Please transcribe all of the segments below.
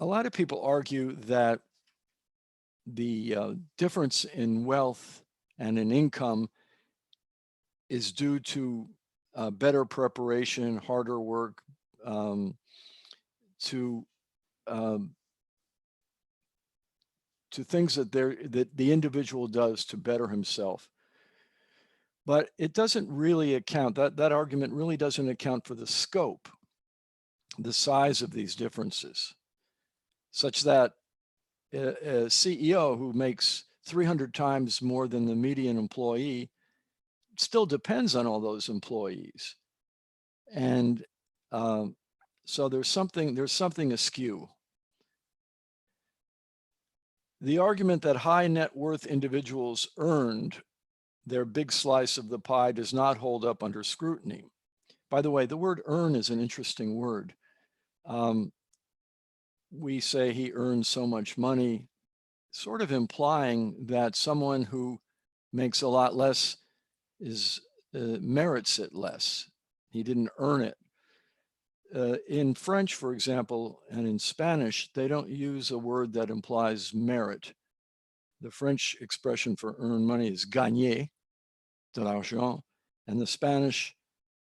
A lot of people argue that the difference in wealth and in income is due to better preparation, harder work, to um, things that the individual does to better himself. But it doesn't really account, that argument really doesn't account for the scope, the size of these differences, such that a CEO who makes 300 times more than the median employee still depends on all those employees. And so there's something askew. The argument that high net worth individuals earned their big slice of the pie does not hold up under scrutiny. By the way, the word earn is an interesting word. We say he earns so much money, sort of implying that someone who makes a lot less merits it less. He didn't earn it. In French, for example, and in Spanish, they don't use a word that implies merit. The French expression for earn money is gagner de l'argent, and the Spanish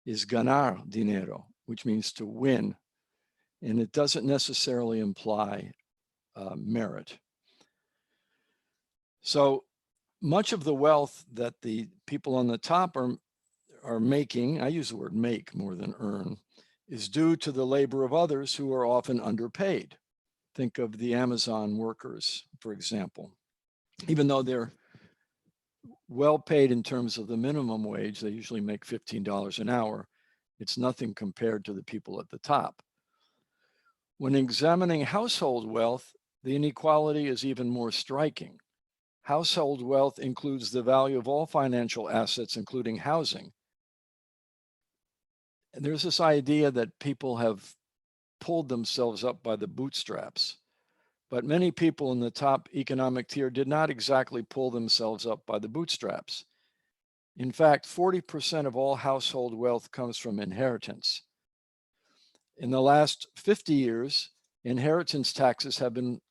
is ganar dinero, which means to win. And it doesn't necessarily imply merit. So much of the wealth that the people on the top are making, I use the word make more than earn, is due to the labor of others who are often underpaid. Think of the Amazon workers, for example. Even though they're well paid in terms of the minimum wage, they usually make $15 an hour. It's nothing compared to the people at the top. When examining household wealth, the inequality is even more striking. Household wealth includes the value of all financial assets, including housing. And there's this idea that people have pulled themselves up by the bootstraps, but many people in the top economic tier did not exactly pull themselves up by the bootstraps. In fact, 40% of all household wealth comes from inheritance. In the last 50 years, inheritance taxes have been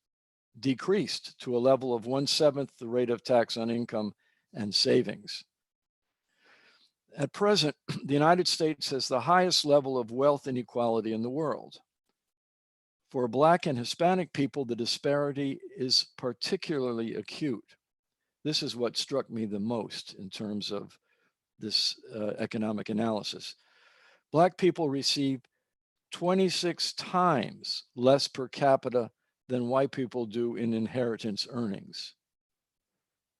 decreased to a level of 1/7 the rate of tax on income and savings. At present, the United States has the highest level of wealth inequality in the world. For Black and Hispanic people, the disparity is particularly acute. This is what struck me the most in terms of this economic analysis. Black people receive 26 times less per capita than white people do in inheritance earnings.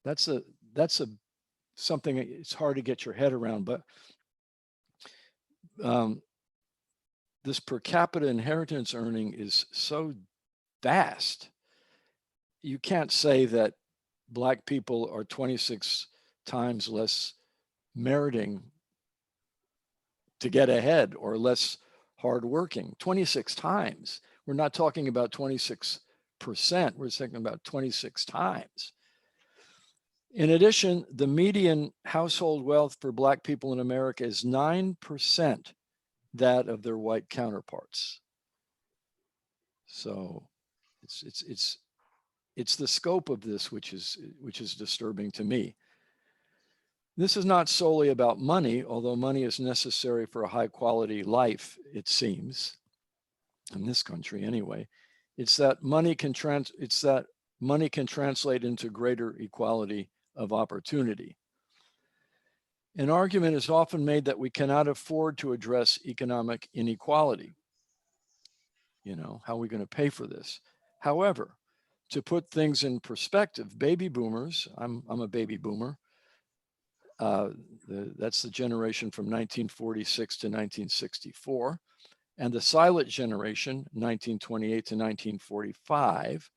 That's something it's hard to get your head around, but this per capita inheritance earning is so vast. You can't say that Black people are 26 times less meriting to get ahead or less hardworking. 26 times. We're not talking about 26%. We're talking about 26 times. In addition, the median household wealth for Black people in America is 9% that of their white counterparts. So it's the scope of this which is disturbing to me. This is not solely about money, although money is necessary for a high quality life, it seems, in this country anyway. It's that money can translate into greater equality of opportunity. An argument is often made that we cannot afford to address economic inequality. You know, how are we going to pay for this? However, to put things in perspective, baby boomers, I'm a baby boomer, that's the generation from 1946 to 1964, and the silent generation, 1928 to 1945,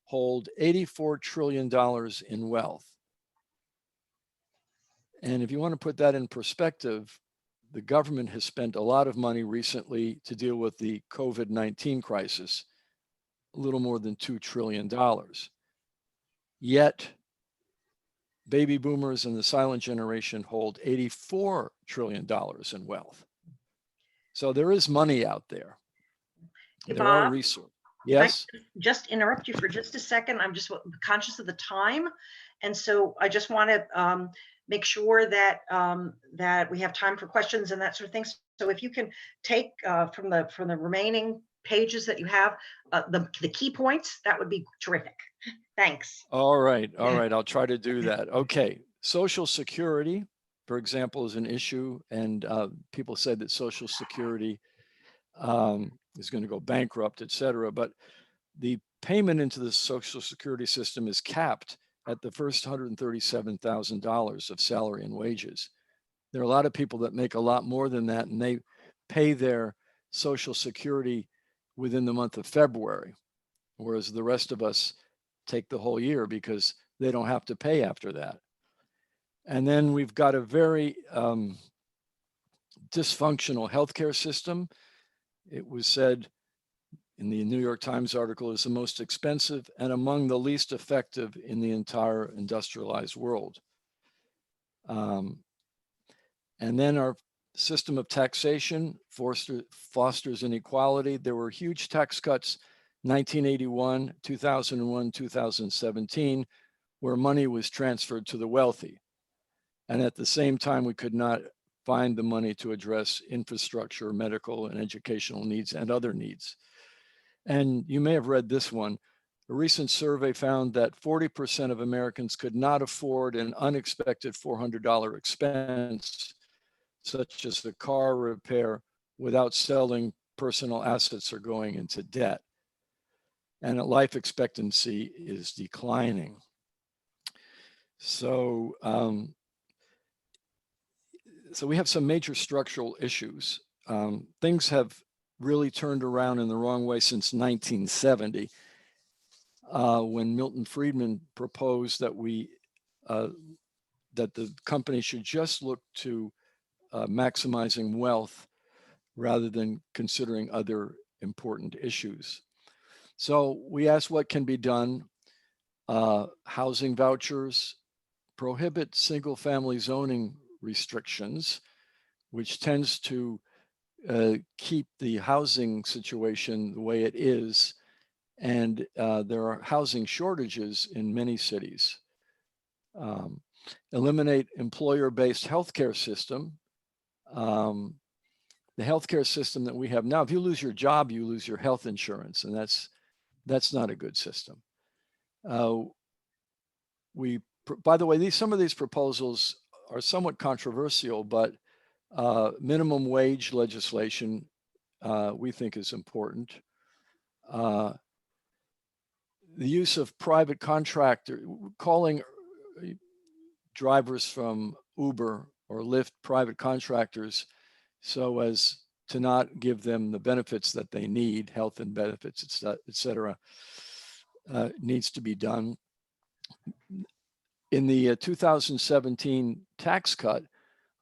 hold $84 trillion in wealth. And if you want to put that in perspective, the government has spent a lot of money recently to deal with the COVID-19 crisis, a little more than $2 trillion. Yet, baby boomers and the silent generation hold $84 trillion in wealth. So there is money out there. There are resources. Yes. Just interrupt you for just a second? I'm just conscious of the time. And so I just want to make sure that that we have time for questions and that sort of thing. So if you can take from the remaining pages that you have the key points, that would be terrific. Thanks. All right. All right. I'll try to do that. Okay. Social Security, for example, is an issue. And people say that Social Security is going to go bankrupt, et cetera. But the payment into the Social Security system is capped at the first $137,000 of salary and wages. There are a lot of people that make a lot more than that, and they pay their Social Security within the month of February, whereas the rest of us take the whole year because they don't have to pay after that. And then we've got a very dysfunctional healthcare system. It was said in the New York Times article is the most expensive and among the least effective in the entire industrialized world. And then our system of taxation fosters inequality. There were huge tax cuts 1981, 2001, 2017, where money was transferred to the wealthy. And at the same time, we could not find the money to address infrastructure, medical and educational needs and other needs. And you may have read this one. A recent survey found that 40% of Americans could not afford an unexpected $400 expense, such as a car repair, without selling personal assets or going into debt. And life expectancy is declining. So, so we have some major structural issues. Things have really turned around in the wrong way since 1970, when Milton Friedman proposed that that the company should just look to maximizing wealth rather than considering other important issues. So we asked what can be done. Housing vouchers, prohibit single-family zoning restrictions, which tends to keep the housing situation the way it is. And there are housing shortages in many cities. Eliminate employer-based healthcare system. The healthcare system that we have now, if you lose your job, you lose your health insurance, and that's not a good system. By the way, some of these proposals are somewhat controversial, but minimum wage legislation we think is important. The use of private contractor, calling drivers from Uber or Lyft private contractors so as to not give them the benefits that they need, health and benefits, et cetera, needs to be done. In the 2017 tax cut,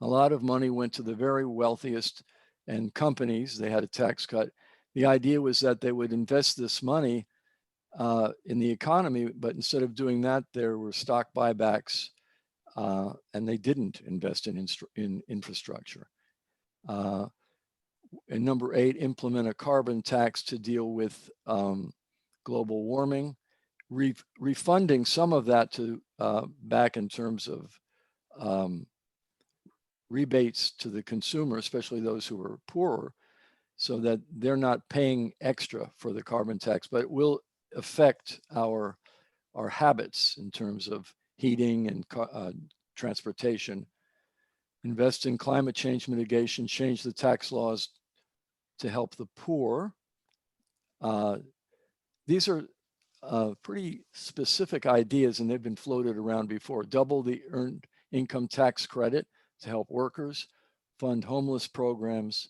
a lot of money went to the very wealthiest and companies. They had a tax cut. The idea was that they would invest this money in the economy, but instead of doing that, there were stock buybacks, and they didn't invest in infrastructure. And number 8, implement a carbon tax to deal with global warming, refunding some of that to back in terms of rebates to the consumer, especially those who are poorer, so that they're not paying extra for the carbon tax, but it will affect our habits in terms of heating and transportation. Invest in climate change mitigation, change the tax laws to help the poor. These are pretty specific ideas, and they've been floated around before. Double the earned income tax credit to help workers, fund homeless programs,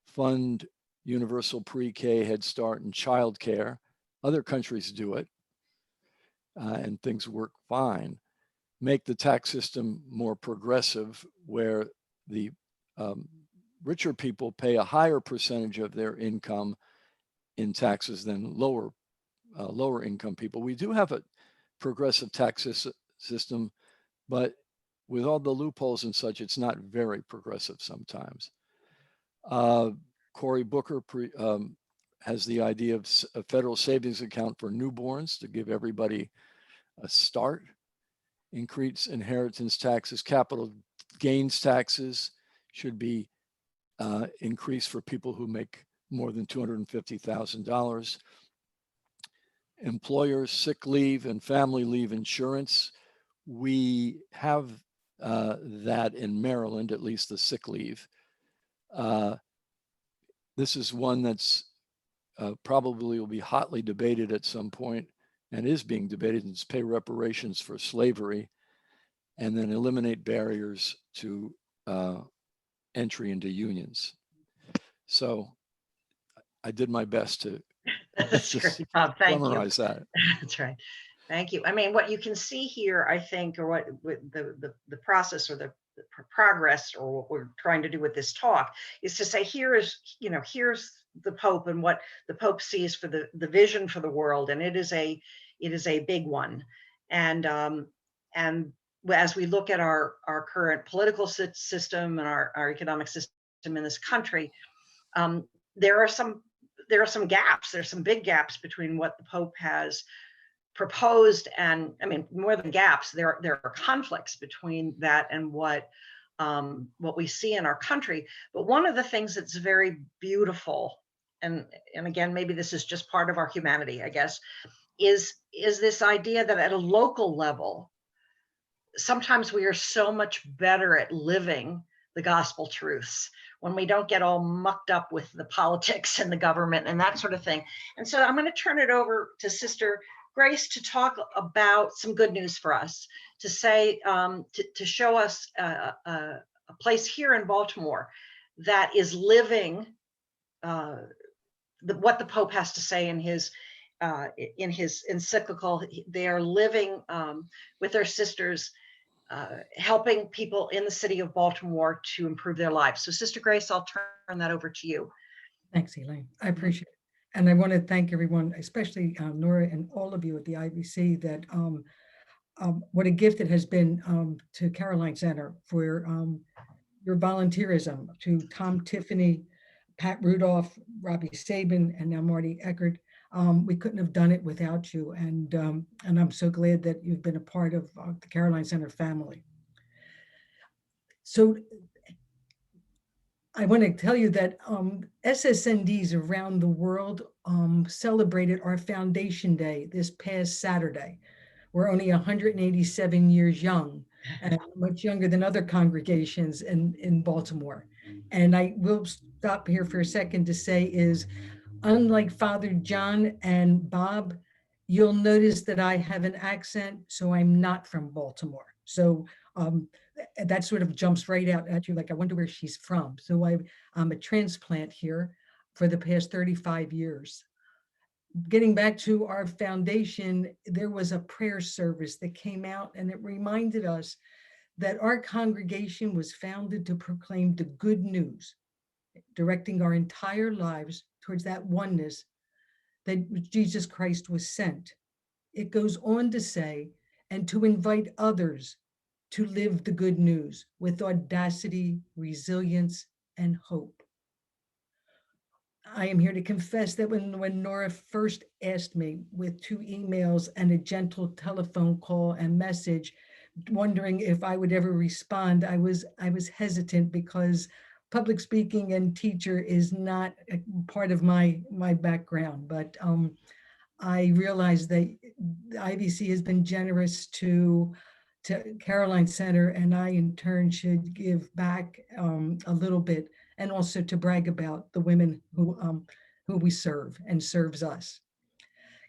fund universal pre-K, Head Start, and child care. Other countries do it, and things work fine. Make the tax system more progressive, where the richer people pay a higher percentage of their income in taxes than lower income people. We do have a progressive tax system, but with all the loopholes and such, it's not very progressive sometimes. Cory Booker has the idea of a federal savings account for newborns to give everybody a start. Increase inheritance taxes, capital gains taxes should be increased for people who make more than $250,000. Employers' sick leave and family leave insurance. We have that in Maryland, at least the sick leave. This is one that's probably will be hotly debated at some point and is being debated, and it's pay reparations for slavery and then eliminate barriers to entry into unions. So I did my best to That's great, Bob. Thank you. summarize that. That's right. Thank you. I mean, what you can see here, I think, or what the process or the progress, or what we're trying to do with this talk, is to say, here's the Pope and what the Pope sees for the vision for the world, and it is a big one. And as we look at our current political system and our economic system in this country, there are some gaps. There's some big gaps between what the Pope has proposed, and I mean, more than gaps, there are conflicts between that and what we see in our country. But one of the things that's very beautiful, and again, maybe this is just part of our humanity, I guess, is this idea that at a local level, sometimes we are so much better at living the gospel truths when we don't get all mucked up with the politics and the government and that sort of thing. And so I'm going to turn it over to Sister Grace to talk about some good news for us, to say, to show us a place here in Baltimore that is living what the Pope has to say in his encyclical. They are living with their sisters, helping people in the city of Baltimore to improve their lives. So Sister Grace, I'll turn that over to you. Thanks, Elaine. I appreciate it. And I want to thank everyone, especially Nora and all of you at the IVC, that what a gift it has been to Caroline Center for your volunteerism, to Tom Tiffany, Pat Rudolph, Robbie Sabin, and now Marty Eckert. We couldn't have done it without you. And I'm so glad that you've been a part of the Caroline Center family. So I want to tell you that SSNDs around the world celebrated our Foundation Day this past Saturday. We're only 187 years young, and much younger than other congregations in Baltimore. And I will stop here for a second to say is, unlike Father John and Bob, you'll notice that I have an accent, so I'm not from Baltimore. So that sort of jumps right out at you, like, I wonder where she's from. So I'm a transplant here for the past 35 years. Getting back to our foundation, there was a prayer service that came out, and it reminded us that our congregation was founded to proclaim the good news, directing our entire lives towards that oneness that Jesus Christ was sent. It goes on to say, and to invite others to live the good news with audacity, resilience, and hope. I am here to confess that when Nora first asked me with 2 emails and a gentle telephone call and message, wondering if I would ever respond, I was hesitant, because public speaking and teacher is not a part of my background. But I realized that the IVC has been generous to Caroline Center, and I in turn should give back a little bit, and also to brag about the women who we serve and serves us.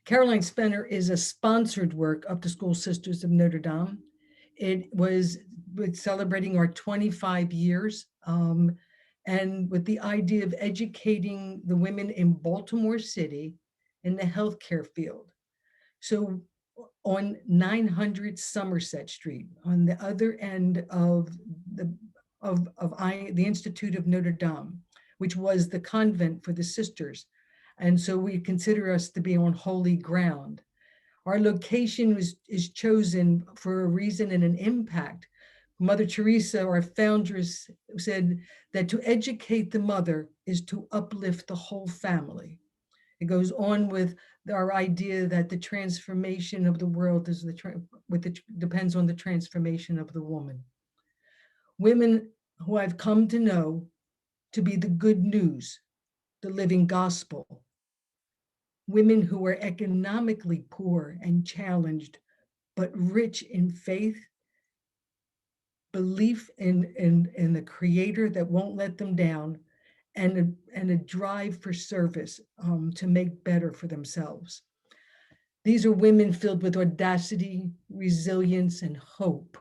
Caroline Center is a sponsored work of the School Sisters of Notre Dame. It was celebrating our 25 years, and with the idea of educating the women in Baltimore City in the healthcare field. So on 900 Somerset Street, on the other end of the Institute of Notre Dame, which was the convent for the sisters. And so we consider us to be on holy ground. Our location is chosen for a reason and an impact. Mother Teresa, our foundress, said that to educate the mother is to uplift the whole family. It goes on with our idea that the transformation of the world is depends on the transformation of the woman. Women who I've come to know to be the good news, the living gospel. Women who are economically poor and challenged, but rich in faith, belief in the creator that won't let them down, and a drive for service to make better for themselves. These are women filled with audacity, resilience, and hope.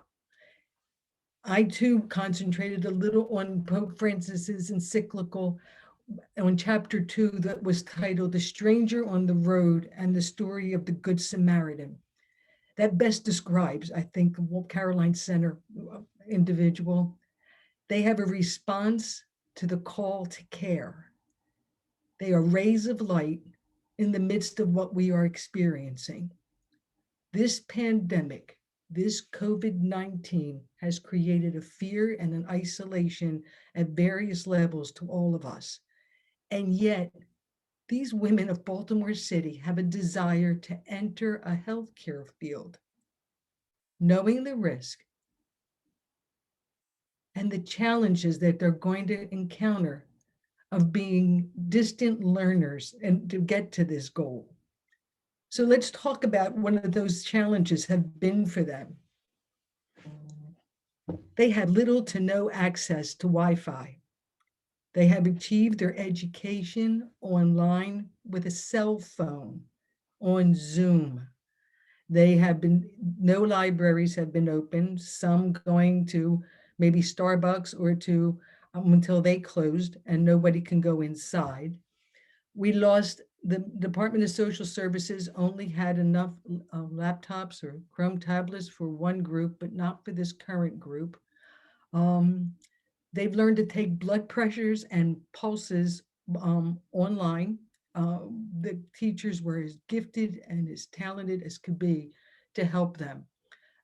I too concentrated a little on Pope Francis's encyclical on chapter 2 that was titled The Stranger on the Road and the Story of the Good Samaritan. That best describes, I think, the Caroline Center individual. They have a response to the call to care. They are rays of light in the midst of what we are experiencing. This pandemic, this COVID-19 has created a fear and an isolation at various levels to all of us. And yet, these women of Baltimore City have a desire to enter a healthcare field, knowing the risk and the challenges that they're going to encounter of being distant learners and to get to this goal. So let's talk about one of those challenges have been for them. They had little to no access to Wi-Fi. They have achieved their education online with a cell phone on Zoom. No libraries have been open, some going to maybe Starbucks or to until they closed and nobody can go inside. We lost, the Department of Social Services only had enough laptops or Chrome tablets for one group, but not for this current group. They've learned to take blood pressures and pulses online. The teachers were as gifted and as talented as could be to help them.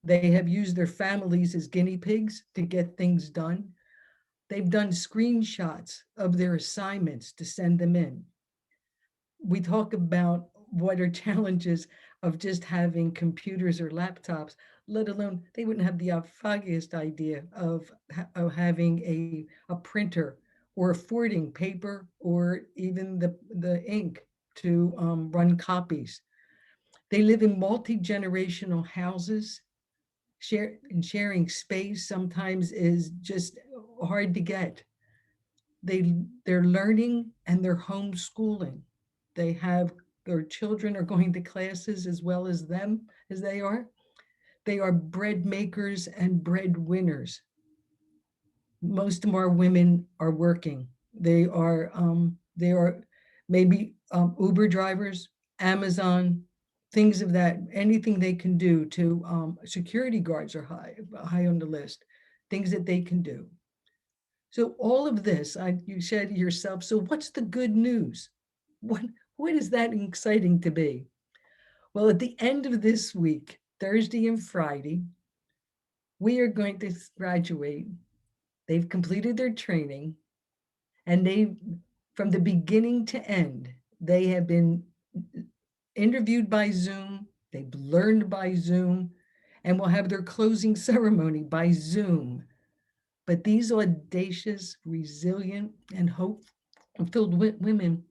They have used their families as guinea pigs to get things done. They've done screenshots of their assignments to send them in. We talk about what are challenges of just having computers or laptops, let alone they wouldn't have the foggiest idea of having a printer or affording paper or even the ink to run copies. They live in multi-generational houses. Sharing space sometimes is just hard to get. They're learning and they're homeschooling. Their children are going to classes as well as them as they are. They are bread makers and bread winners. Most of our women are working. They are maybe Uber drivers, Amazon, things of that, anything they can do to, security guards are high on the list, things that they can do. So all of this, you said to yourself, so what's the good news? What is that exciting to be? Well, at the end of this week, Thursday and Friday, we are going to graduate. They've completed their training, and from the beginning to end, they have been interviewed by Zoom, they've learned by Zoom, and will have their closing ceremony by Zoom. But these audacious, resilient, and hope-filled women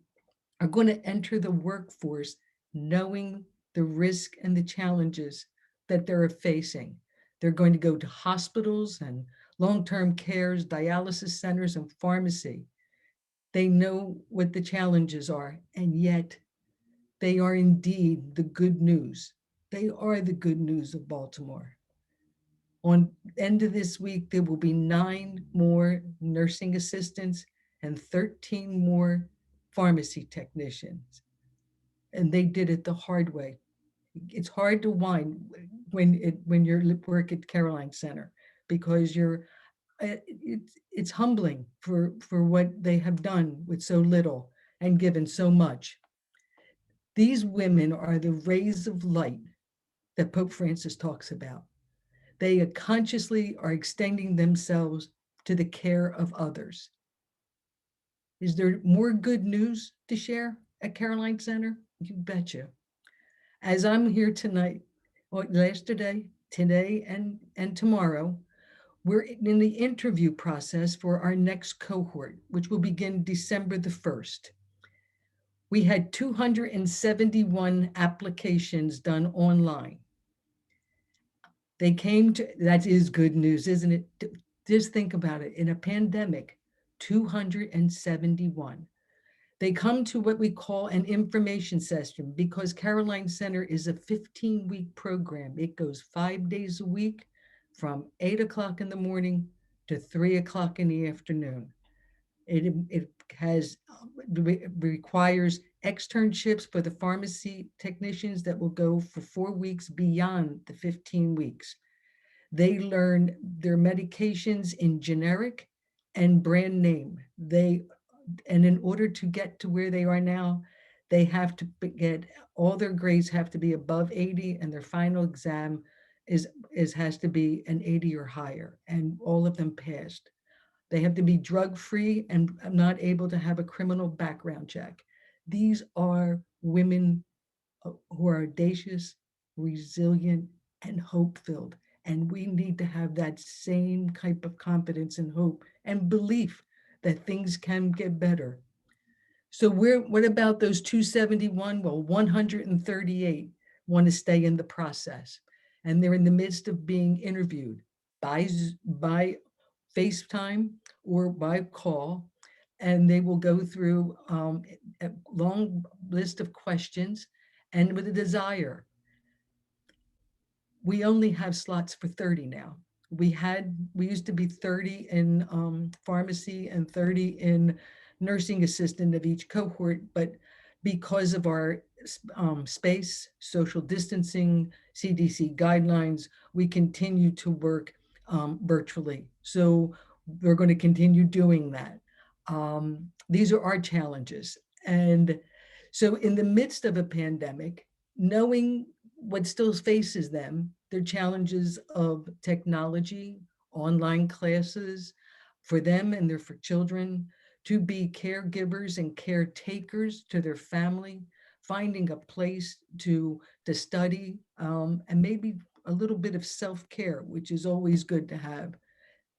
are going to enter the workforce knowing the risk and the challenges that they're facing. They're going to go to hospitals and long-term cares, dialysis centers, and pharmacy. They know what the challenges are, and yet they are indeed the good news. They are the good news of Baltimore. On the end of this week, there will be 9 more nursing assistants and 13 more pharmacy technicians. And they did it the hard way. It's hard to whine when you're work at Caroline Center because it's humbling for what they have done with so little and given so much. These women are the rays of light that Pope Francis talks about. They consciously are extending themselves to the care of others. Is there more good news to share? at Caroline Center? You betcha. As I'm here tonight, or yesterday, today, and tomorrow, we're in the interview process for our next cohort, which will begin December the 1st. We had 271 applications done online. They came to, that is good news, isn't it? Just think about it. In a pandemic, 271. They come to what we call an information session because Caroline Center is a 15-week program. It goes 5 days a week from 8 o'clock in the morning to 3 o'clock in the afternoon. It requires externships for the pharmacy technicians that will go for 4 weeks beyond the 15 weeks. They learn their medications in generic and brand name. And in order to get to where they are now, they have to get, all their grades have to be above 80, and their final exam has to be an 80 or higher, and all of them passed. They have to be drug-free and not able to have a criminal background check. These are women who are audacious, resilient, and hope-filled. And we need to have that same type of confidence and hope and belief that things can get better. So what about those 271? Well, 138 want to stay in the process. And they're in the midst of being interviewed by FaceTime or by call. And they will go through a long list of questions and with a desire. We only have slots for 30 now. We used to be 30 in pharmacy and 30 in nursing assistant of each cohort, but because of our space, social distancing, CDC guidelines, we continue to work virtually. So we're going to continue doing that. These are our challenges. And so in the midst of a pandemic, knowing what still faces them, their challenges of technology, online classes for them and for children, to be caregivers and caretakers to their family, finding a place to study, and maybe a little bit of self-care, which is always good to have.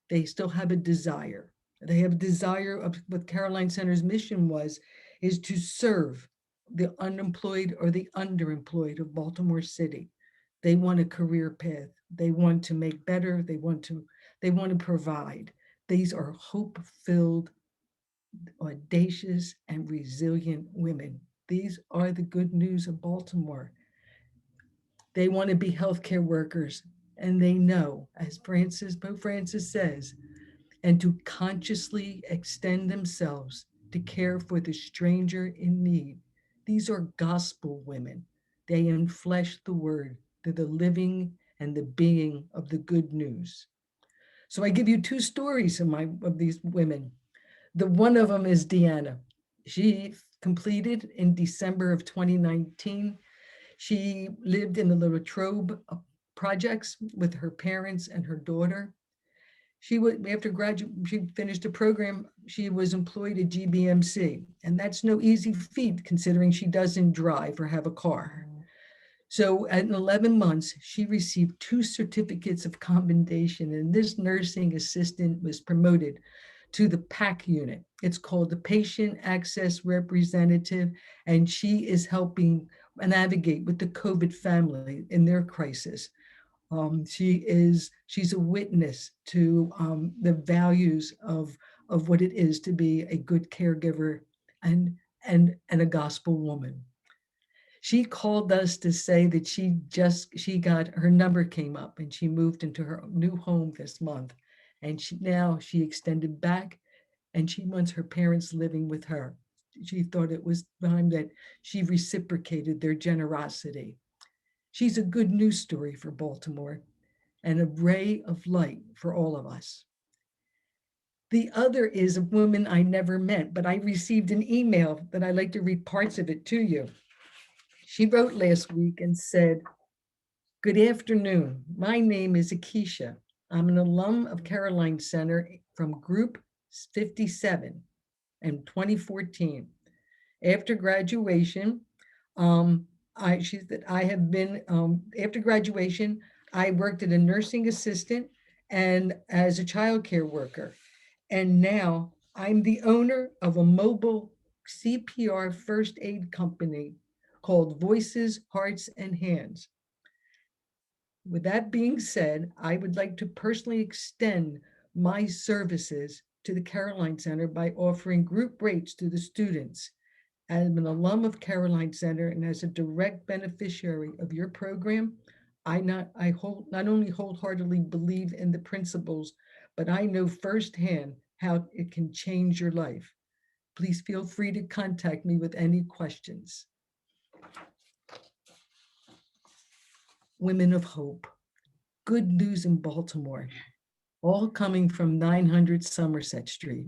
They still have a desire. They have a desire of what Caroline Center's mission is to serve the unemployed or the underemployed of Baltimore City. They want a career path. They want to make better. They want to provide. These are hope-filled, audacious, and resilient women. These are the good news of Baltimore. They want to be healthcare workers, and they know, as Pope Francis says, and to consciously extend themselves to care for the stranger in need. These are gospel women. They enflesh the word. They're the living and the being of the good news. So I give you two stories of these women. The one of them is Deanna. She completed in December of 2019. She lived in the Little Trobe projects with her parents and her daughter. She finished a program, she was employed at GBMC, and that's no easy feat considering she doesn't drive or have a car. So at 11 months, she received 2 certificates of commendation, and this nursing assistant was promoted to the PAC unit. It's called the Patient Access Representative, and she is helping navigate with the COVID family in their crisis. She's a witness to the values of what it is to be a good caregiver and a gospel woman. She called us to say that she got her number came up and she moved into her new home this month, and now she extended back, and she wants her parents living with her. She thought it was time that she reciprocated their generosity. She's a good news story for Baltimore and a ray of light for all of us. The other is a woman I never met, but I received an email that I'd like to read parts of it to you. She wrote last week and said, "Good afternoon. My name is Akeisha. I'm an alum of Caroline Center from Group 57 in 2014. After graduation, she said, I have been, after graduation, I worked as a nursing assistant and as a childcare worker. And now I'm the owner of a mobile CPR first aid company called Voices, Hearts, and Hands. With that being said, I would like to personally extend my services to the Caroline Center by offering group rates to the students. As an alum of Caroline Center and as a direct beneficiary of your program, I not only wholeheartedly believe in the principles, but I know firsthand how it can change your life. Please feel free to contact me with any questions. Women of Hope, good news in Baltimore, all coming from 900 Somerset Street.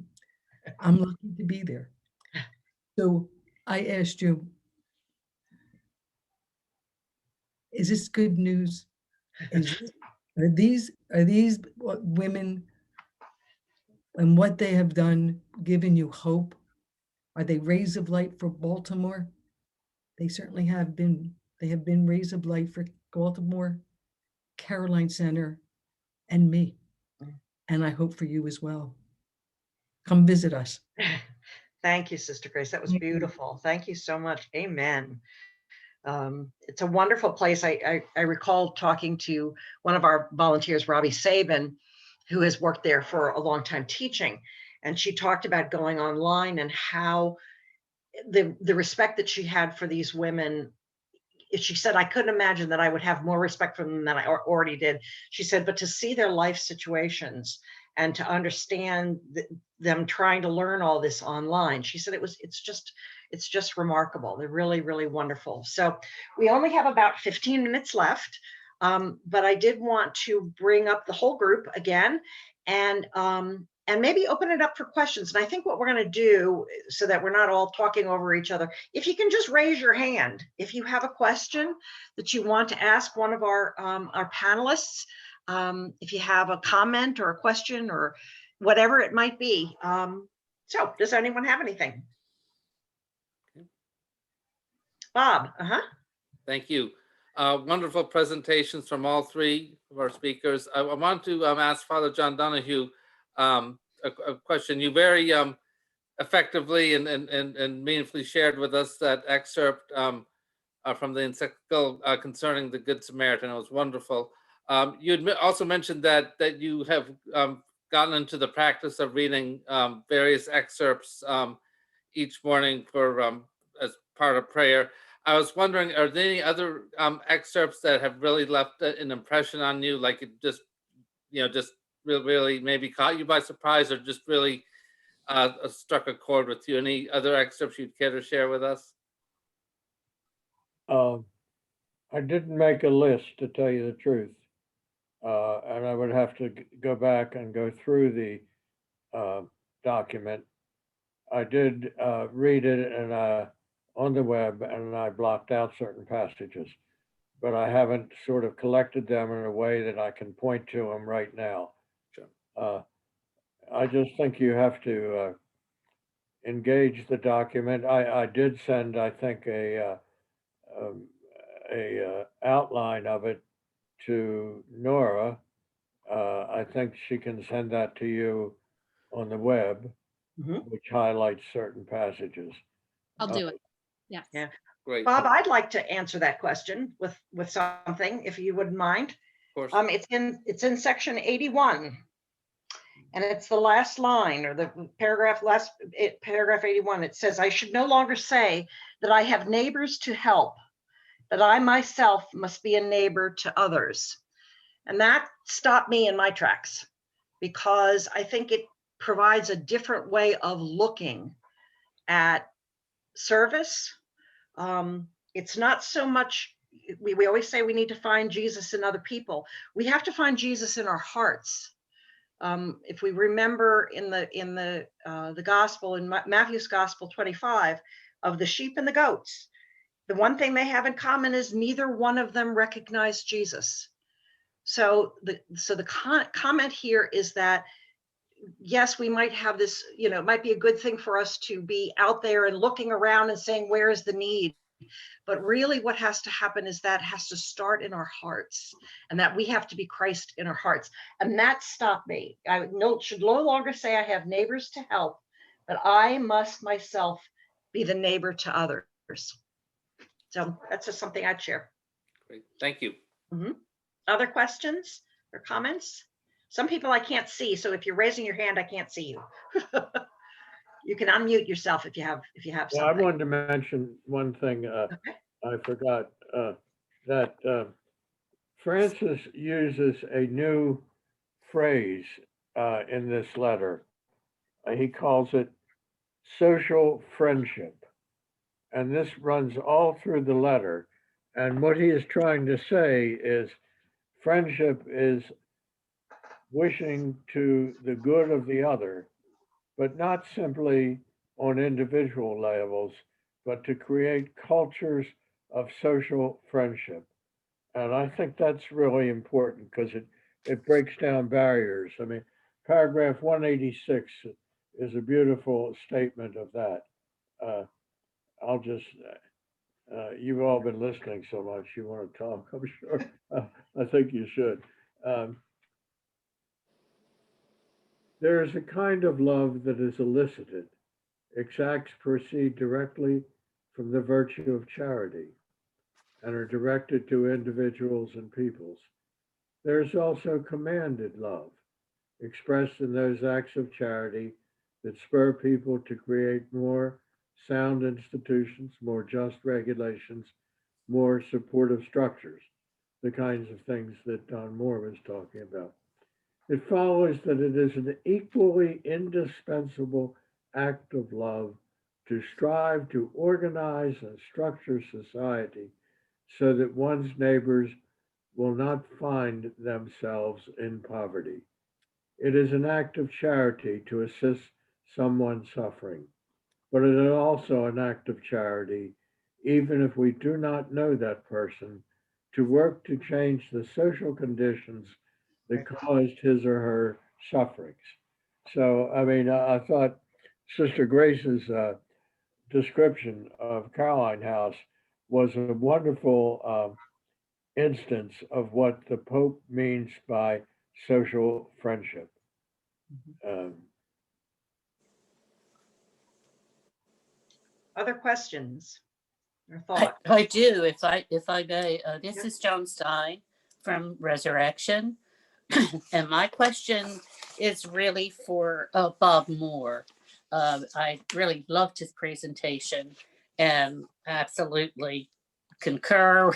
I'm lucky to be there. So I asked you, is this good news? Are these women and what they have done given you hope? Are they rays of light for Baltimore? They certainly have been. They have been rays of light for Baltimore, Caroline Center, and me. And I hope for you as well. Come visit us. Thank you, Sister Grace. That was Thank you. beautiful. Thank you so much. Amen. It's a wonderful place. I recall talking to one of our volunteers, Robbie Sabin, who has worked there for a long time teaching. And she talked about going online and how the respect that she had for these women. She said, I couldn't imagine that I would have more respect for them than I already did. She said, but to see their life situations and to understand them trying to learn all this online, she said it's just remarkable. They're really, really wonderful. So we only have about 15 minutes left, but I did want to bring up the whole group again and maybe open it up for questions. And I think what we're going to do, so that we're not all talking over each other, if you can just raise your hand if you have a question that you want to ask one of our panelists, if you have a comment or a question or whatever it might be. So does anyone have anything? Bob. Thank you. Wonderful presentations from all three of our speakers. I want to ask Father John Donahue a question. You very effectively and meaningfully shared with us that excerpt from the Encyclical concerning the Good Samaritan. It was wonderful. You had also mentioned that you have gotten into the practice of reading various excerpts each morning for as part of prayer. I was wondering, are there any other excerpts that have really left an impression on you, like it just really maybe caught you by surprise, or just really struck a chord with you? Any other excerpts you'd care to share with us? I didn't make a list, to tell you the truth, and I would have to go back and go through the document. I did read it and on the web, and I blocked out certain passages, but I haven't sort of collected them in a way that I can point to them right now. Sure. I just think you have to engage the document. I did send, I think, a outline of it to Nora. I think she can send that to you on the web, which highlights certain passages. I'll do it. Yes. Yeah. Great. Bob, I'd like to answer that question with something, if you wouldn't mind. Of course. It's in section 81, and it's the last line, or the paragraph 81. It says, I should no longer say that I have neighbors to help, but I myself must be a neighbor to others. And that stopped me in my tracks, because I think it provides a different way of looking at service. It's not so much, we always say we need to find Jesus in other people. We have to find Jesus in our hearts. If we remember in the gospel, in Matthew's gospel 25, of the sheep and the goats, the one thing they have in common is neither one of them recognized Jesus. So the comment here is that yes, we might have this, it might be a good thing for us to be out there and looking around and saying, where is the need? But really what has to happen is that has to start in our hearts, and that we have to be Christ in our hearts. And that stopped me. I should no longer say I have neighbors to help, but I must myself be the neighbor to others. So that's just something I'd share. Great. Thank you. Other questions or comments? Some people I can't see, so if you're raising your hand, I can't see you. You can unmute yourself if you have Well, I something. wanted to mention one thing Okay. I forgot, that Francis uses a new phrase in this letter. He calls it social friendship. And this runs all through the letter. And what he is trying to say is friendship is wishing to the good of the other, but not simply on individual levels, but to create cultures of social friendship. And I think that's really important because it breaks down barriers. I mean, paragraph 186 is a beautiful statement of that. I'll just, you've all been listening so much, you want to talk, I'm sure. I think you should. There is a kind of love that is elicited. Its acts proceed directly from the virtue of charity and are directed to individuals and peoples. There is also commanded love, expressed in those acts of charity that spur people to create more sound institutions, more just regulations, more supportive structures, the kinds of things that Don Moore was talking about. It follows that it is an equally indispensable act of love to strive to organize and structure society so that one's neighbors will not find themselves in poverty. It is an act of charity to assist someone suffering, but it is also an act of charity, even if we do not know that person, to work to change the social conditions that caused his or her sufferings. So, I mean, I thought Sister Grace's description of Caroline House was a wonderful instance of what the Pope means by social friendship. Other questions or I, thoughts? I do, if I may. This Yeah. is Joan Stein from Resurrection. And my question is really for Bob Moore. I really loved his presentation and absolutely concur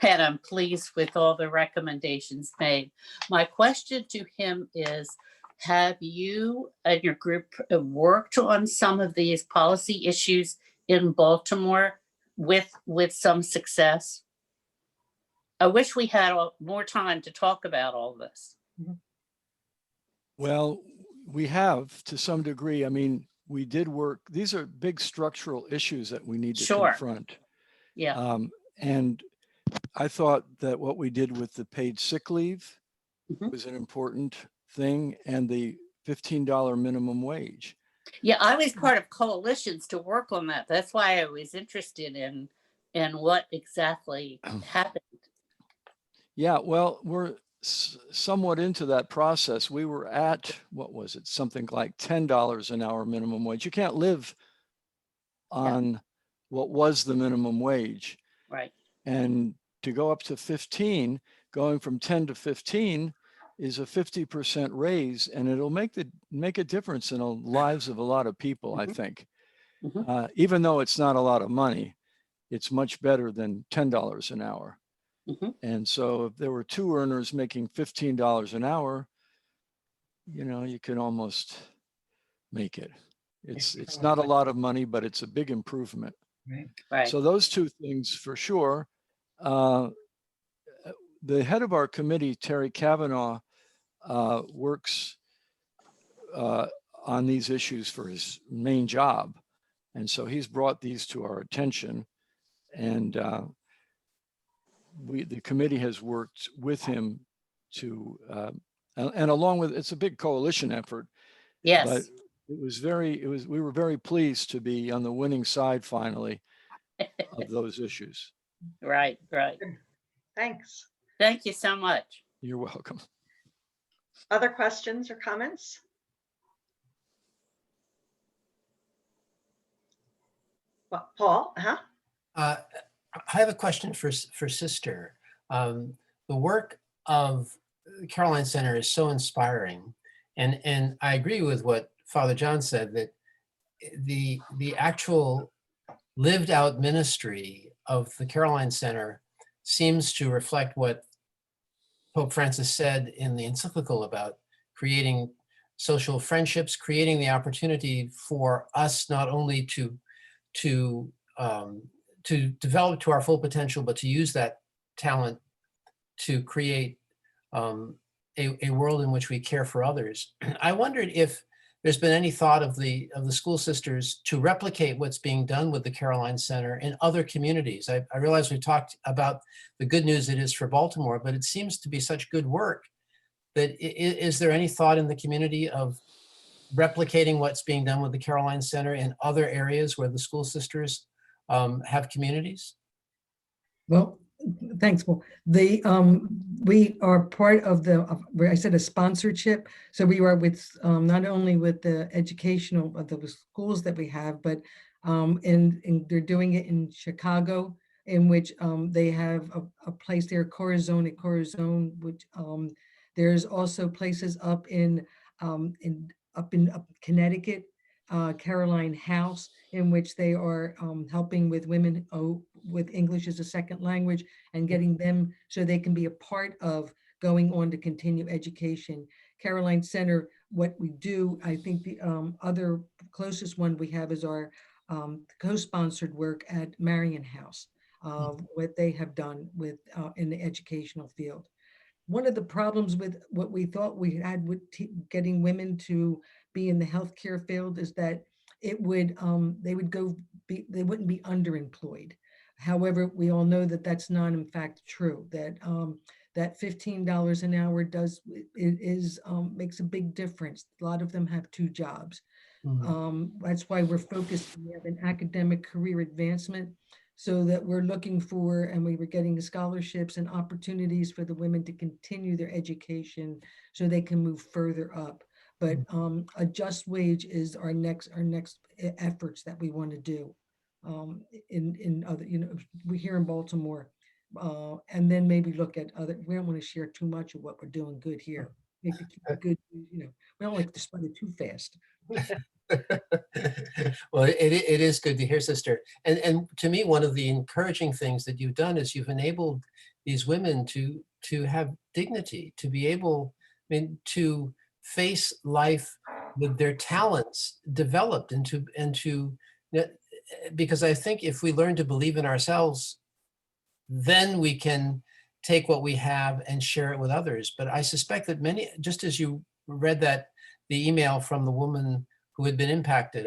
and I'm pleased with all the recommendations made. My question to him is, have you and your group worked on some of these policy issues in Baltimore with some success? I wish we had more time to talk about all this. Well, we have to some degree. I mean, we did work. These are big structural issues that we need to Sure. confront. Yeah. And I thought that what we did with the paid sick leave Mhm. was an important thing, and the $15 minimum wage. Yeah, I was part of coalitions to work on that. That's why I was interested in what exactly happened. Yeah, well, we're somewhat into that process. We were at, what was it, something like $10 an hour minimum wage. You can't live on what was the minimum wage. Right. And to go up to 15, going from 10 to 15 is a 50% raise, and it'll make a difference in the lives of a lot of people, I think. Even though it's not a lot of money, it's much better than $10 an hour. And so if there were two earners making $15 an hour, you can almost make it. It's not a lot of money, but it's a big improvement. Right. So those two things for sure. The head of our committee, Terry Kavanaugh, works on these issues for his main job. And so he's brought these to our attention. And the committee has worked with him to, and along with, it's a big coalition effort. Yes. we were very pleased to be on the winning side finally of those issues. Right, right. Thanks. Thank you so much. You're welcome. Other questions or comments? Well, Paul, I have a question for Sister. The work of the Caroline Center is so inspiring, and I agree with what Father John said, that the actual lived out ministry of the Caroline Center seems to reflect what Pope Francis said in the Encyclical about creating social friendships, creating the opportunity for us not only to develop to our full potential, but to use that talent to create a world in which we care for others. I wondered if there's been any thought of the school sisters to replicate what's being done with the Caroline Center in other communities. I realize we talked about the good news it is for Baltimore, but it seems to be such good work that is there any thought in the community of replicating what's being done with the Caroline Center in other areas where the school sisters have communities? Well, thanks, Paul. We are part of where I said a sponsorship. So we are with not only with the educational of the schools that we have, but and they're doing it in Chicago, in which they have a place there, Corazon, which there's also places up in Connecticut, Caroline House, in which they are helping with women with English as a second language and getting them so they can be a part of going on to continue education. Caroline Center, what we do, I think the other closest one we have is our co-sponsored work at Marion House, what they have done with in the educational field. One of the problems with what we thought we had with getting women to be in the healthcare field is that it would they wouldn't be underemployed. However, we all know that that's not in fact true. That that $15 an hour makes a big difference. A lot of them have two jobs. That's why we're focused. We have an academic career advancement, so that we're looking for, and we were getting scholarships and opportunities for the women to continue their education so they can move further up. But a just wage is our next efforts that we want to do in other, we're here in Baltimore, and then maybe look at other. We don't want to share too much of what we're doing good here. Make it good, we don't like to spread it too fast. Well, it is good to hear, Sister. And to me, one of the encouraging things that you've done is you've enabled these women to have dignity, to be able, to face life with their talents developed because I think if we learn to believe in ourselves, then we can take what we have and share it with others. But I suspect that many, just as you read the email from the woman who had been impacted,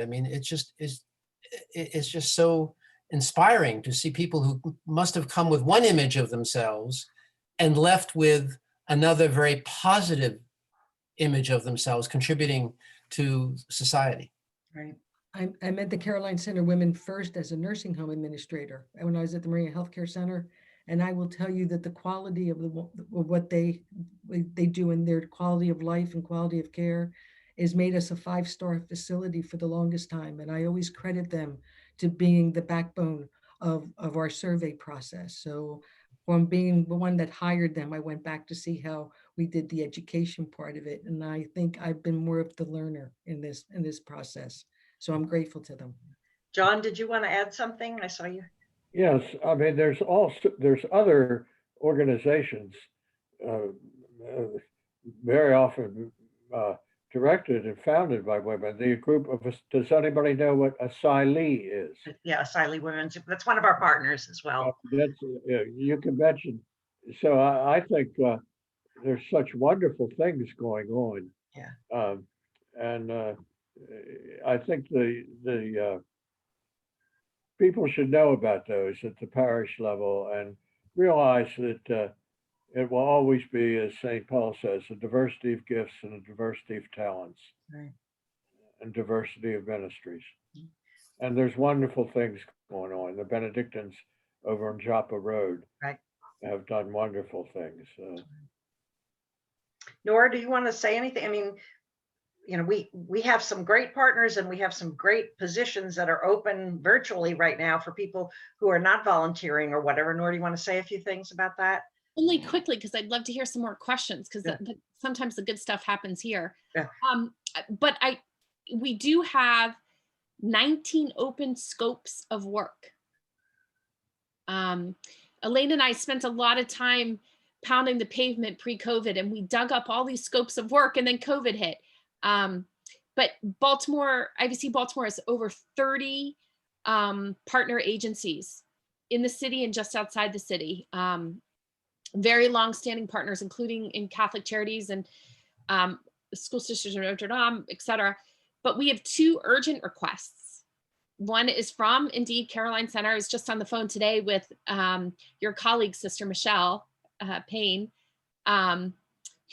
it's just so inspiring to see people who must have come with one image of themselves and left with another very positive image of themselves, contributing to society. Right. I met the Caroline Center Women First as a nursing home administrator when I was at the Maria Healthcare Center. And I will tell you that the quality of what they do in their quality of life and quality of care has made us a 5-star facility for the longest time. And I always credit them to being the backbone of our survey process. So from being the one that hired them, I went back to see how we did the education part of it. And I think I've been more of the learner in this process. So I'm grateful to them. John, did you want to add something? I saw you. Yes, there's other organizations very often directed and founded by women. The group of us, does anybody know what Asylee is? Yeah, Asylee Women's, that's one of our partners as well. That's, you can mention. So I think there's such wonderful things going on. Yeah. And I think the people should know about those at the parish level and realize that it will always be, as St. Paul says, a diversity of gifts and a diversity of talents. Right. and diversity of ministries. And there's wonderful things going on. The Benedictines over on Joppa Road Right. have done wonderful things. Nora, do you want to say anything? I mean, you know, we have some great partners and we have some great positions that are open virtually right now for people who are not volunteering or whatever. Nora, do you want to say a few things about that? Only quickly, because I'd love to hear some more questions, because Yeah. sometimes the good stuff happens here. Yeah. But we do have 19 open scopes of work. Elaine and I spent a lot of time pounding the pavement pre-COVID, and we dug up all these scopes of work, and then COVID hit. But Baltimore, IVC Baltimore has over 30 partner agencies in the city and just outside the city. Very long-standing partners, including in Catholic Charities and School Sisters of Notre Dame, et cetera. But we have 2 urgent requests. One is from, indeed, Caroline Center. I was just on the phone today with your colleague, Sister Michelle Payne,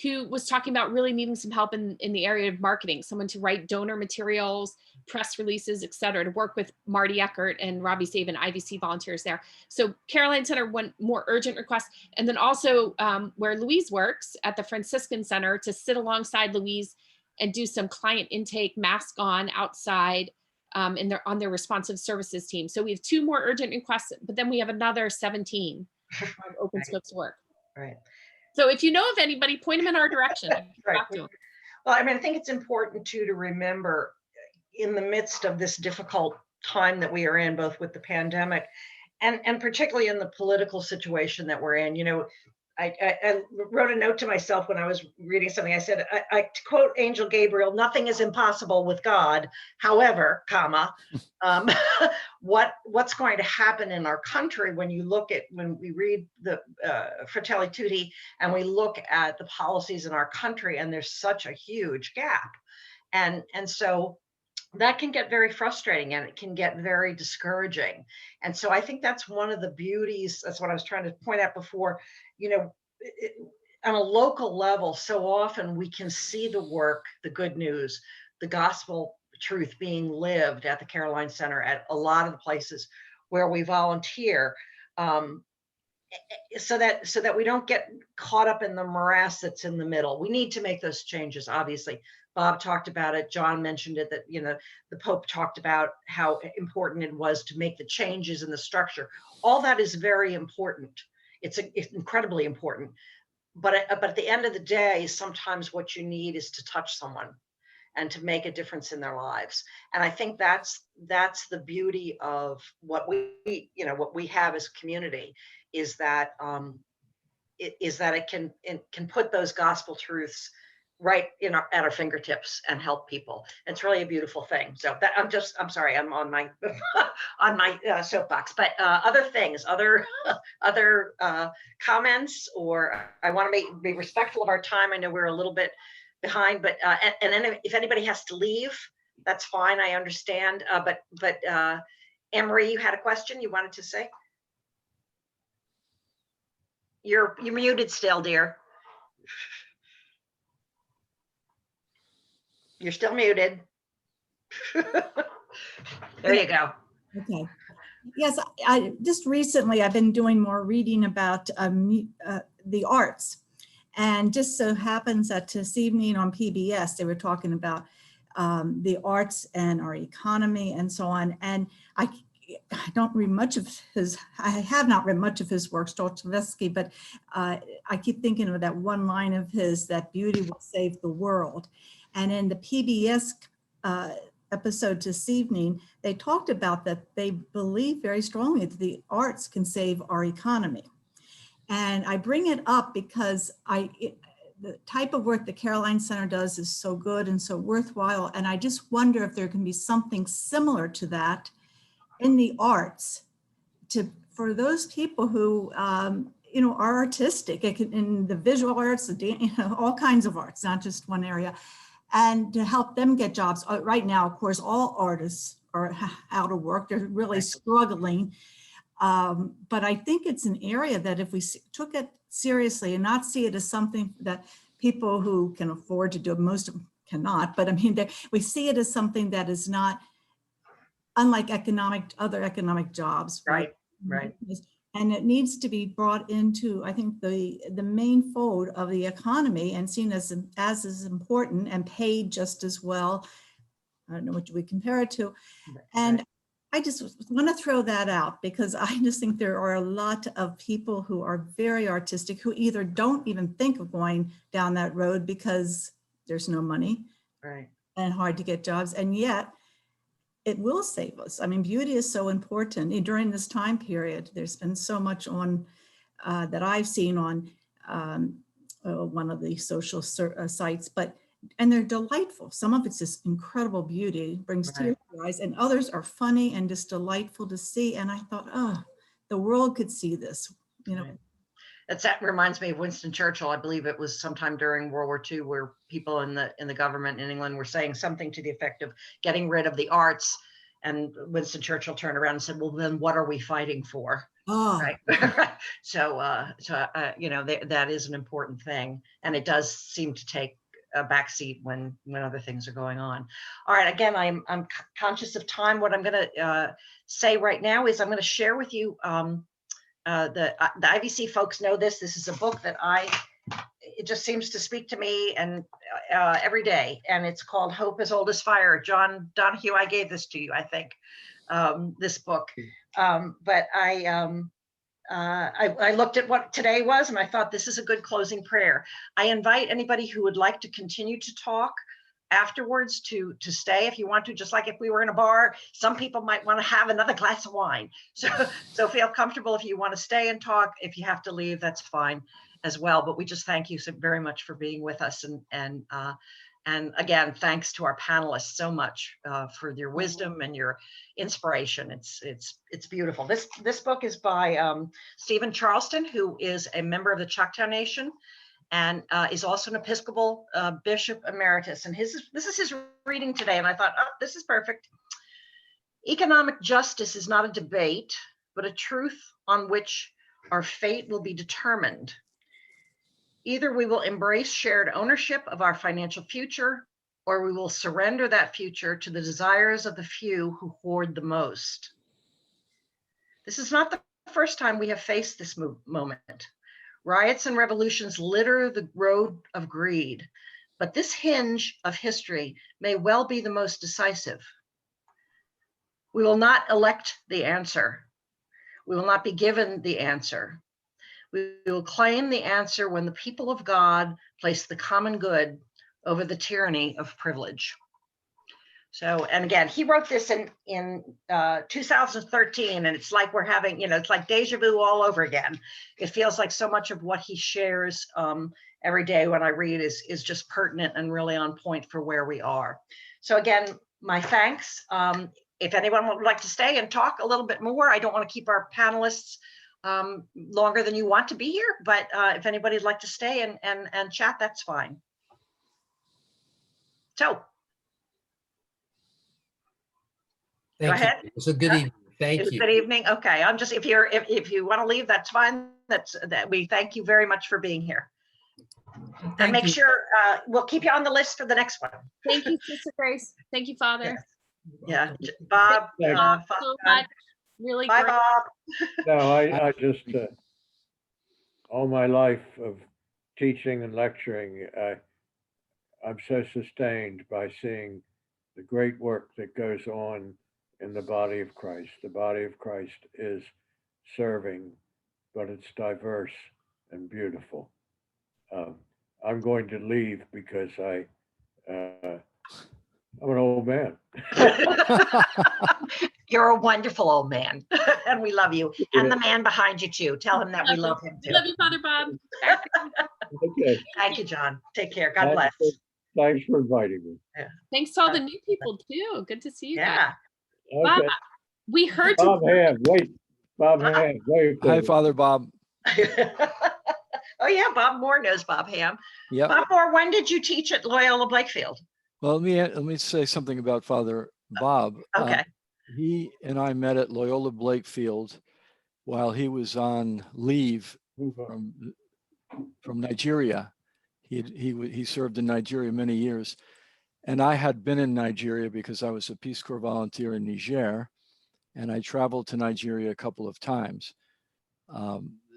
who was talking about really needing some help in the area of marketing, someone to write donor materials, press releases, et cetera, to work with Marty Eckert and Robbie Saban, IVC volunteers there. So Caroline Center, one more urgent request. And then also where Louise works at the Franciscan Center, to sit alongside Louise and do some client intake, mask on outside on their responsive services team. So we have 2 more urgent requests, but then we have another 17 open scopes of work. Right. So if you know of anybody, point them in our direction. Right. Talk to them. Well, I mean, I think it's important too to remember, in the midst of this difficult time that we are in, both with the pandemic and particularly in the political situation that we're in. You know, I wrote a note to myself when I was reading something. I said, I to quote Angel Gabriel, "Nothing is impossible with God. However, comma, what's going to happen in our country when we read the Fratelli Tutti and we look at the policies in our country, and there's such a huge gap, and so that can get very frustrating and it can get very discouraging. And so I think that's one of the beauties. That's what I was trying to point out before. You know, on a local level, so often we can see the work, the good news, the gospel truth being lived at the Caroline Center, at a lot of the places where we volunteer, so that we don't get caught up in the morass that's in the middle. We need to make those changes, obviously. Bob talked about it. John mentioned it, that, you know, the Pope talked about how important it was to make the changes in the structure. All that is very important. It's incredibly important. But at the end of the day, sometimes what you need is to touch someone and to make a difference in their lives. And I think that's the beauty of what we have as a community, is that it can put those gospel truths right at our fingertips and help people. It's really a beautiful thing. So that I'm sorry, I'm on my on my soapbox, but other comments, or I want to be respectful of our time. I know we're a little bit behind, but and then if anybody has to leave, that's fine. I understand. But Anne-Marie, you had a question you wanted to say? You're muted still, dear. You're still muted. There you go. Okay. Yes, I just recently I've been doing more reading about the arts, and just so happens that this evening on PBS they were talking about the arts and our economy and so on. And I don't read much of his. I have not read much of his work, Dostoevsky, but I keep thinking of that one line of his, that beauty will save the world. And in the PBS episode this evening, they talked about that they believe very strongly that the arts can save our economy. And I bring it up because the type of work the Caroline Center does is so good and so worthwhile. And I just wonder if there can be something similar to that in the arts, for those people who are artistic, in the visual arts, all kinds of arts, not just one area, and to help them get jobs. Right now, of course, all artists are out of work. They're really struggling. But I think it's an area that if we took it seriously and not see it as something that people who can afford to do, most cannot, but I mean, we see it as something that is not unlike other economic jobs. Right. And it needs to be brought into, I think, the main fold of the economy and seen as important and paid just as well. I don't know what we compare it to. And I just want to throw that out because I just think there are a lot of people who are very artistic who either don't even think of going down that road because there's no money and hard to get jobs. And yet it will save us. I mean, beauty is so important. During this time period, there's been so much on that I've seen on one of the social sites, and they're delightful. Some of it's just incredible beauty, brings tears to your eyes, and others are funny and just delightful to see. And I thought, oh, the world could see this, you know. That reminds me of Winston Churchill. I believe it was sometime during World War II where people in the government in England were saying something to the effect of getting rid of the arts. And Winston Churchill turned around and said, well, then what are we fighting for? Oh. Right. So you know, that is an important thing. And it does seem to take a backseat when other things are going on. All right. Again, I'm conscious of time. What I'm going to say right now is I'm going to share with you the IVC folks know this. This is a book that it just seems to speak to me and every day. And it's called Hope as Old as Fire. John Donahue, I gave this to you, I think, this book. But I looked at what today was and I thought this is a good closing prayer. I invite anybody who would like to continue to talk afterwards to stay if you want to, just like if we were in a bar. Some people might want to have another glass of wine. So feel comfortable if you want to stay and talk. If you have to leave, that's fine as well. But we just thank you so very much for being with us. And again, thanks to our panelists so much for your wisdom and your inspiration. It's beautiful. This book is by Stephen Charleston, who is a member of the Choctaw Nation and is also an Episcopal Bishop Emeritus. And this is his reading today. And I thought, oh, this is perfect. Economic justice is not a debate, but a truth on which our fate will be determined. Either we will embrace shared ownership of our financial future, or we will surrender that future to the desires of the few who hoard the most. This is not the first time we have faced this moment. Riots and revolutions litter the road of greed, but this hinge of history may well be the most decisive. We will not elect the answer. We will not be given the answer. We will claim the answer when the people of God place the common good over the tyranny of privilege. So, and again, he wrote this in 2013, and it's like we're having, it's like deja vu all over again. It feels like so much of what he shares every day when I read is just pertinent and really on point for where we are. So again, my thanks. If anyone would like to stay and talk a little bit more, I don't want to keep our panelists longer than you want to be here, but if anybody'd like to stay and chat, that's fine. So. Thank Go ahead. you. It was a good evening. Thank you. Good evening. Okay, I'm just if you want to leave, that's fine. We thank you very much for being here. And make sure we'll keep you on the list for the next one. Thank you, Sister Grace. Thank you, Father. Yeah, Bob. So much. Really Bye, great. Bob. No, I just, all my life of teaching and lecturing, I'm so sustained by seeing the great work that goes on in the body of Christ. The body of Christ is serving, but it's diverse and beautiful. I'm going to leave because I'm an old man. You're a wonderful old man, and we love you. And the man behind you too. Tell him that we love him too. Love you, Father Bob. Okay. Thank you, John. Take care. God bless. Thanks for inviting me. Yeah. Thanks to all the new people too. Good to see you guys. Yeah. Bob, Okay. we heard Bob Ham, wait. Bob Ham, wait. Hi, Father Bob. Oh yeah, Bob Moore knows Bob Ham. Yeah. Bob Moore, when did you teach at Loyola Blakefield? Well, let me say something about Father Bob. Okay. He and I met at Loyola Blakefield while he was on leave from Nigeria. He served in Nigeria many years, And I had been in Nigeria because I was a Peace Corps volunteer in Niger, and I traveled to Nigeria a couple of times.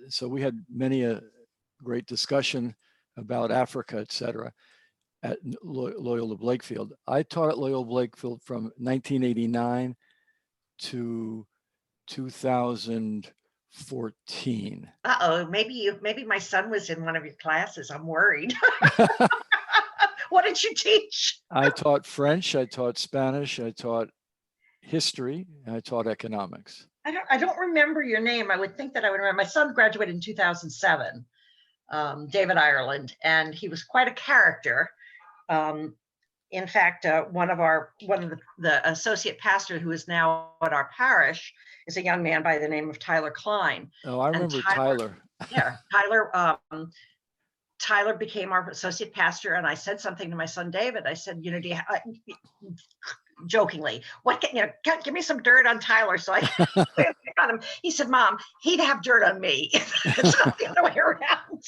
So we had many a great discussion about Africa, et cetera, at Loyola Blakefield. I taught at Loyola Blakefield from 1989 to 2014. Uh-oh, maybe my son was in one of your classes. I'm worried. What did you teach? I taught French, I taught Spanish, I taught history, and I taught economics. I don't remember your name. I would think that I would remember. My son graduated in 2007, David Ireland, and he was quite a character. In fact, one of the associate pastor who is now at our parish is a young man by the name of Tyler Klein. Oh, I remember Tyler. Yeah, Tyler became our associate pastor, and I said something to my son David. I said, you know, jokingly, give me some dirt on Tyler so I can pick on him. He said, Mom, he'd have dirt on me. It's not the other way around.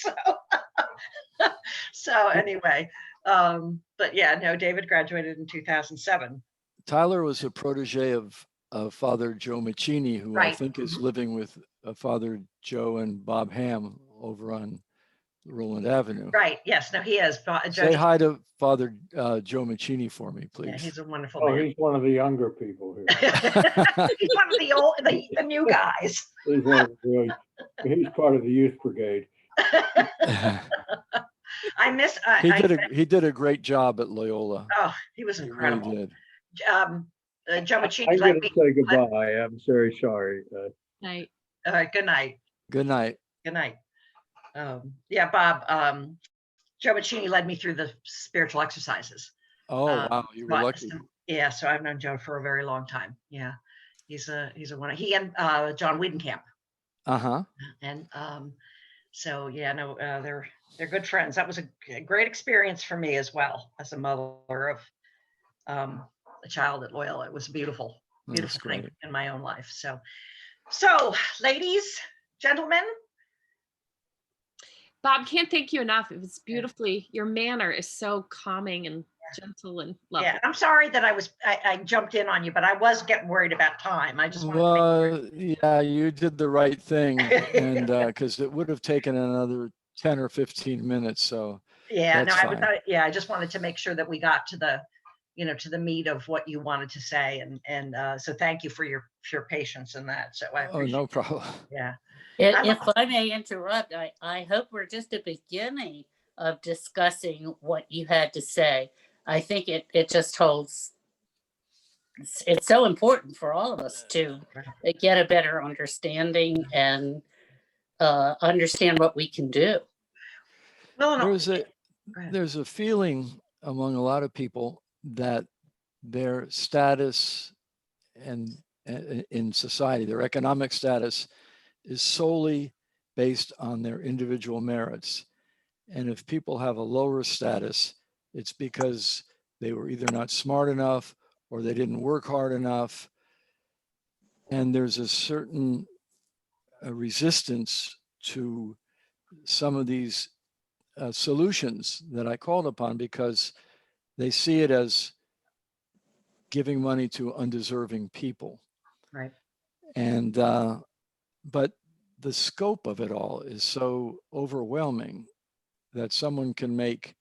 So anyway, but yeah, no, David graduated in 2007. Tyler was a protege of Father Joe Maccini, who I Right. think is living with Father Joe and Bob Ham over on Roland Avenue. Right. Yes. No, he is. Say hi to Father Joe Maccini for me, Yeah, please. he's a wonderful Oh, man. he's one of the younger people here. He's one of the new guys. He's he's part of the youth brigade. I miss. He did a great job at Loyola. Oh, he was He incredible. really did. Joe I'm Maccini going let to me. say goodbye. I'm very sorry. Night. Good night. Good night. Good night. Yeah, Bob. Joe Maccini led me through the spiritual exercises. Oh, wow, you were lucky. Yeah, so I've known Joe for a very long time. Yeah, he's a one. He and John Wiedenkamp. Uh-huh. And so yeah, no, they're good friends. That was a great experience for me as well as a mother of a child at Loyola. It was a beautiful That's thing great. in my own life. So ladies, gentlemen. Bob, can't thank you enough. It was beautifully, your manner is so calming and gentle and lovely. Yeah, I'm sorry that I jumped in on you, but I was getting worried about time. I just wanted Well, yeah, you did the right thing, and because it would have taken another 10 or 15 minutes. So yeah, that's fine. I just wanted to make sure that we got to the, to the meat of what you wanted to say, and so thank you for your patience in that. So I Oh, appreciate no problem. Yeah. If I may interrupt, I hope we're just at the beginning of discussing what you had to say. I think it just holds, it's so important for all of us to get a better understanding and understand what we can do. Well, no, There's a feeling among a lot of people that their status and in society, their economic status is solely based on their individual merits. And if people have a lower status, it's because they were either not smart enough or they didn't work hard enough. And there's a certain resistance to some of these solutions that I called upon because they see it as giving money to undeserving people. Right. And but the scope of it all is so overwhelming that someone can make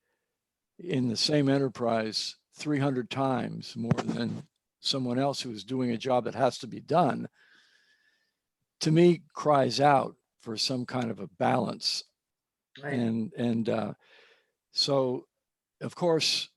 in the same enterprise 300 times more than someone else who is doing a job that has to be done, to me cries out for some kind of a balance. Right. And so of course